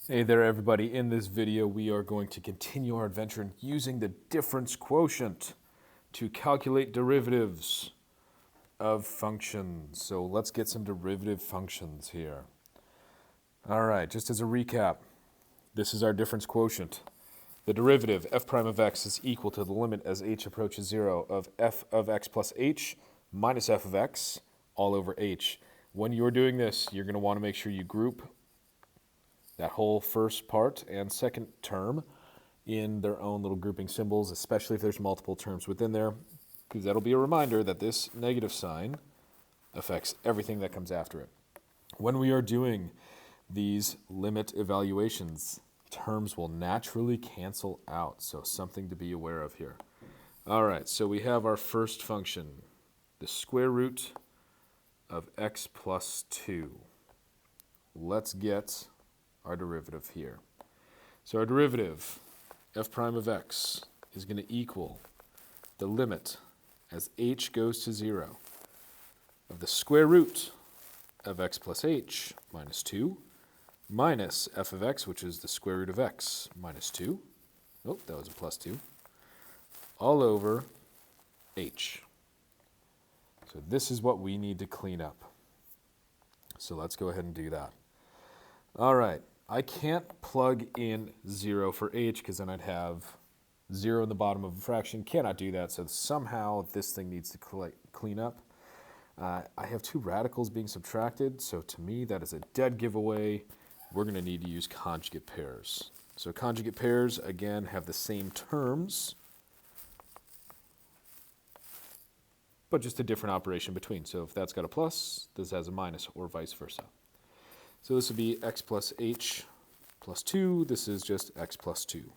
Hey there everybody, in this video we are going to continue our adventure in using the difference quotient to calculate derivatives of functions. So let's get some derivative functions here. Alright, just as a recap, this is our difference quotient. The derivative f prime of x is equal to the limit as h approaches 0 of f of x plus h minus f of x all over h. When you're doing this, you're going to want to make sure you group that whole first part and second term in their own little grouping symbols, especially if there's multiple terms within there, because that'll be a reminder that this negative sign affects everything that comes after it. When we are doing these limit evaluations, terms will naturally cancel out, so something to be aware of here. All right, so we have our first function, the square root of x plus 2. Let's get our derivative here. So our derivative, f prime of x, is going to equal the limit as h goes to 0 of the square root of x plus h minus 2 minus f of x, which is the square root of x minus 2. Oh, that was a plus 2. All over h. So this is what we need to clean up. So let's go ahead and do that. All right. I can't plug in 0 for h because then I'd have 0 in the bottom of a fraction. Cannot do that, so somehow this thing needs to clean up. I have two radicals being subtracted, so to me that is a dead giveaway. We're going to need to use conjugate pairs. So conjugate pairs, again, have the same terms, but just a different operation between. So if that's got a plus, this has a minus, or vice versa. So this would be x plus h plus 2. This is just x plus 2.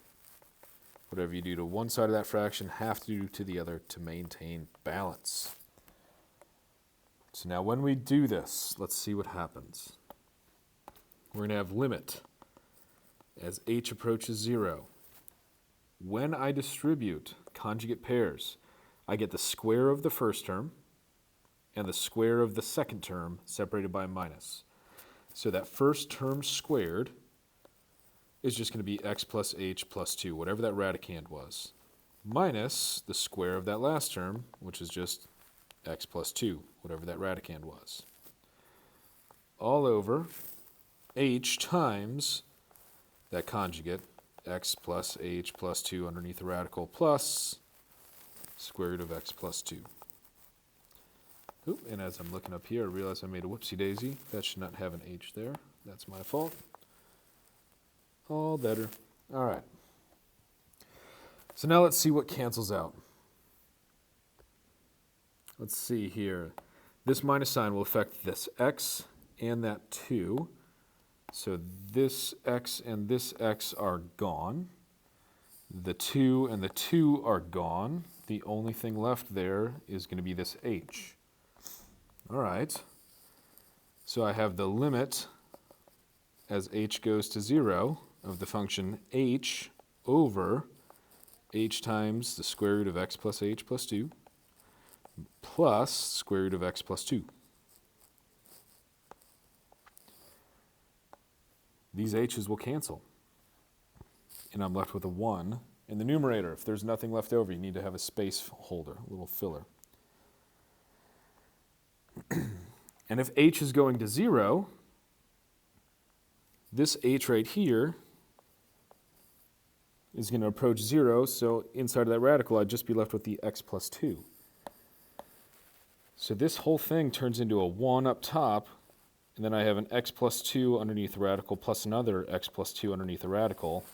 Whatever you do to one side of that fraction, have to do to the other to maintain balance. So now when we do this, let's see what happens. We're going to have limit as h approaches 0. When I distribute conjugate pairs, I get the square of the first term and the square of the second term separated by a minus. So that first term squared is just going to be x plus h plus 2, whatever that radicand was, minus the square of that last term, which is just x plus 2, whatever that radicand was, all over h times that conjugate, x plus h plus 2 underneath the radical, plus square root of x plus 2. Oop, and as I'm looking up here, I realize I made a whoopsie-daisy. That should not have an h there. That's my fault. All better. All right. So now let's see what cancels out. Let's see here. This minus sign will affect this x and that 2. So this x and this x are gone. The 2 and the 2 are gone. The only thing left there is going to be this h. All right, so I have the limit as h goes to 0 of the function h over h times the square root of x plus h plus 2 plus square root of x plus 2. These h's will cancel, and I'm left with a 1 in the numerator. If there's nothing left over, you need to have a space holder, a little filler. And if h is going to 0, this h right here is going to approach 0, so inside of that radical, I'd just be left with the x plus 2. So this whole thing turns into a 1 up top, and then I have an x plus 2 underneath the radical plus another x plus 2 underneath the radical.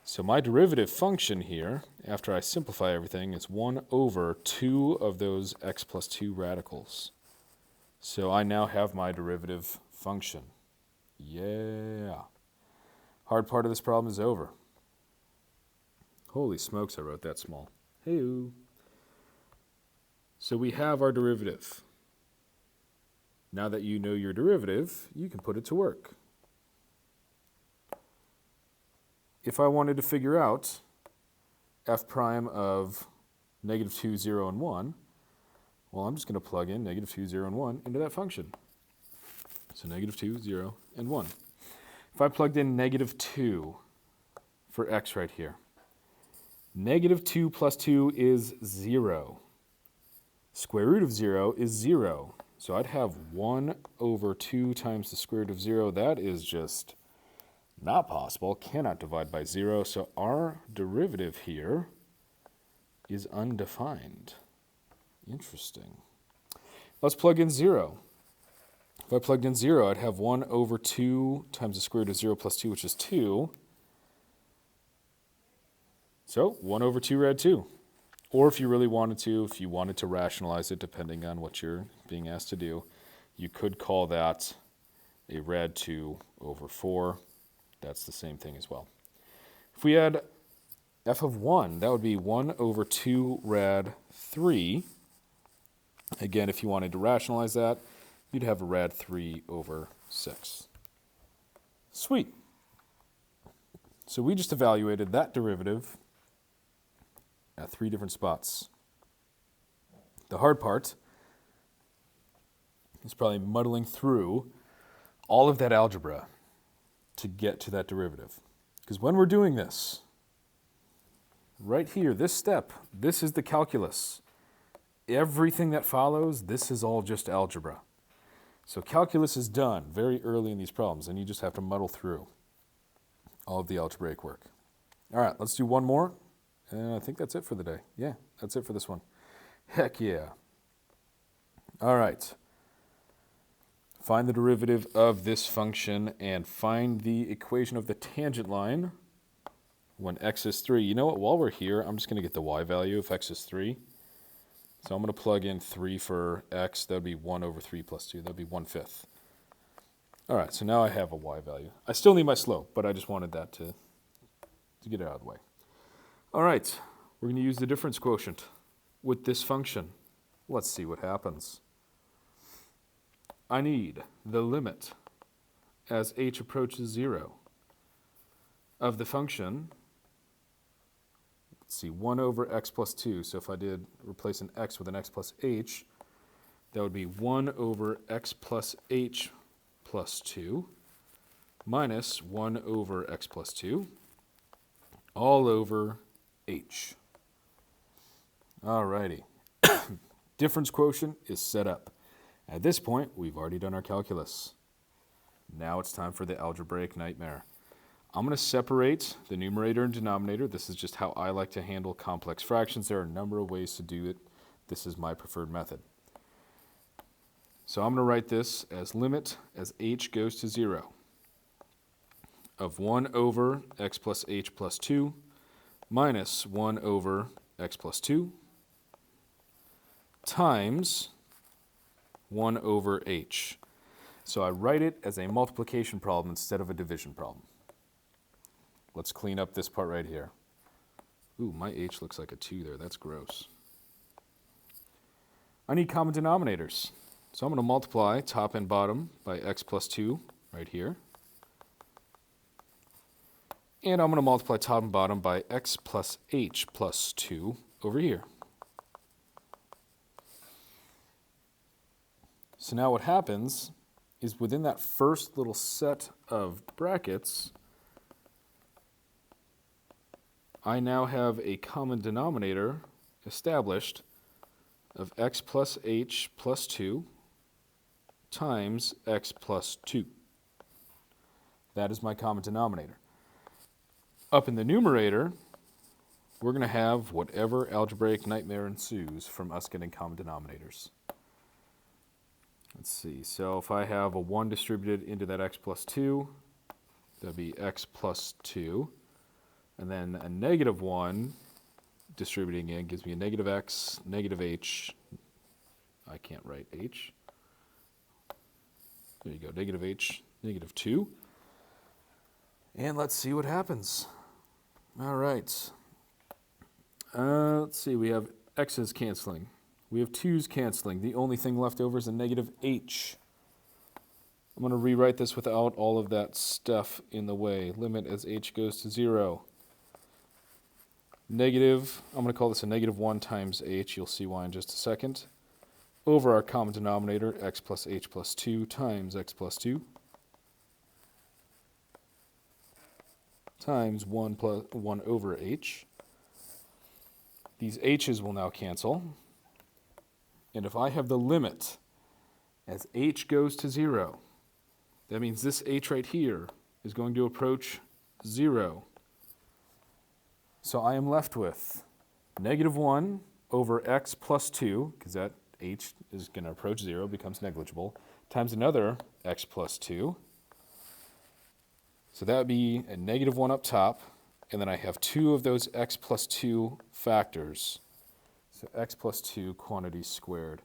So my derivative function here, after I simplify everything, is 1 over 2 of those x plus 2 radicals. So I now have my derivative function. Yeah. Hard part of this problem is over. Holy smokes, I wrote that small. Hey-oo. So we have our derivative. Now that you know your derivative, you can put it to work. If I wanted to figure out f prime of negative 2, 0, and 1, well, I'm just going to plug in negative 2, 0, and 1 into that function. So negative 2, 0, and 1. If I plugged in -2 for x right here, -2 plus 2 is 0. Square root of 0 is 0. So I'd have 1 over 2 times the square root of 0. That is just not possible. Cannot divide by 0. So our derivative here is undefined. Interesting. Let's plug in 0. If I plugged in 0, I'd have 1 over 2 times the square root of 0 plus 2, which is 2. So 1 over 2 rad 2. Or if you really wanted to, if you wanted to rationalize it, depending on what you're being asked to do, you could call that a rad 2 over 4. That's the same thing as well. If we had f of 1, that would be 1 over 2 rad 3. Again, if you wanted to rationalize that, you'd have a rad 3 over 6. Sweet. So we just evaluated that derivative at 3 different spots. The hard part is probably muddling through all of that algebra to get to that derivative. Because when we're doing this, right here, this step, this is the calculus. Everything that follows, this is all just algebra. So calculus is done very early in these problems, and you just have to muddle through all of the algebraic work. All right, let's do one more. And I think that's it for the day. Yeah, that's it for this one. Heck yeah. All right. Find the derivative of this function and find the equation of the tangent line when x is 3. You know what? While we're here, I'm just going to get the y value if x is 3. So I'm going to plug in 3 for x. That would be 1 over 3 plus 2. That would be 1/5. All right, so now I have a y value. I still need my slope, but I just wanted that to get it out of the way. All right, we're going to use the difference quotient with this function. Let's see what happens. I need the limit as h approaches 0 of the function, let's see, 1 over x plus 2. So if I did replace an x with an x plus h, that would be 1 over x plus h plus 2 minus 1 over x plus 2 all over h. All righty. Difference quotient is set up. At this point, we've already done our calculus. Now it's time for the algebraic nightmare. I'm going to separate the numerator and denominator. This is just how I like to handle complex fractions. There are a number of ways to do it. This is my preferred method. So I'm going to write this as limit as h goes to 0 of 1 over x plus h plus 2 minus 1 over x plus 2 times 1 over h. So I write it as a multiplication problem instead of a division problem. Let's clean up this part right here. Ooh, my h looks like a 2 there. That's gross. I need common denominators. So I'm going to multiply top and bottom by x plus 2 right here. And I'm going to multiply top and bottom by x plus h plus 2 over here. So now what happens is within that first little set of brackets, I now have a common denominator established of x plus h plus 2 times x plus 2. That is my common denominator. Up in the numerator, we're going to have whatever algebraic nightmare ensues from us getting common denominators. Let's see, so if I have a 1 distributed into that x plus 2, that would be x plus 2. And then a negative 1 distributing in gives me a negative x, negative h. I can't write h. There you go, negative h, negative 2. And let's see what happens. All right. Let's see, we have x's canceling. We have 2's canceling. The only thing left over is a negative h. I'm going to rewrite this without all of that stuff in the way. Limit as h goes to 0. Negative, I'm going to call this a negative 1 times h. You'll see why in just a second. Over our common denominator, x plus h plus 2 times x plus 2. times 1 over h. These h's will now cancel. And if I have the limit as h goes to 0, that means this h right here is going to approach 0. So I am left with negative 1 over x plus 2, because that h is going to approach 0, becomes negligible, times another x plus 2. So that would be a negative 1 up top, and then I have 2 of those x plus 2 factors. So x plus 2 quantity squared.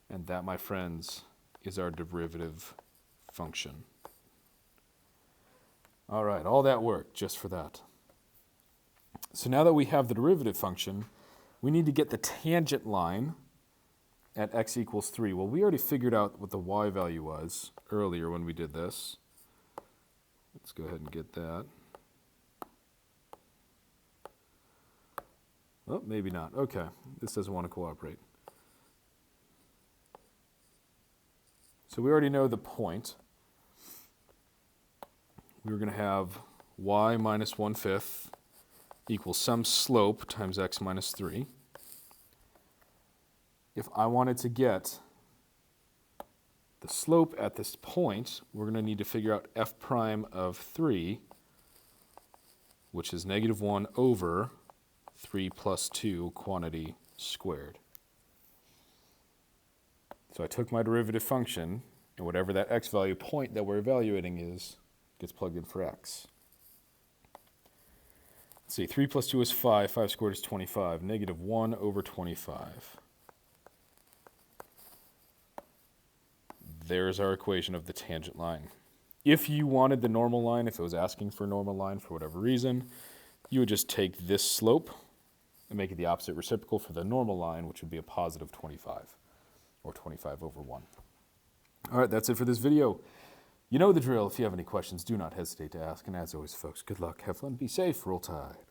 And that, my friends, is our derivative function. All right, all that work just for that. So now that we have the derivative function, we need to get the tangent line at x equals 3. Well, we already figured out what the y value was earlier when we did this. Let's go ahead and get that. Oh, maybe not. Okay, this doesn't want to cooperate. So we already know the point. We were going to have y minus 1/5 equals some slope times x minus 3. If I wanted to get the slope at this point, we're going to need to figure out f prime of 3, which is negative 1 over 3 plus 2 quantity squared. So I took my derivative function, and whatever that x value point that we're evaluating is, gets plugged in for x. Let's see, 3 plus 2 is 5, 5 squared is 25, negative 1 over 25. There's our equation of the tangent line. If you wanted the normal line, if it was asking for a normal line for whatever reason, you would just take this slope and make it the opposite reciprocal for the normal line, which would be a positive 25, or 25 over 1. All right, that's it for this video. You know the drill. If you have any questions, do not hesitate to ask. And as always, folks, good luck, have fun, be safe, roll tide.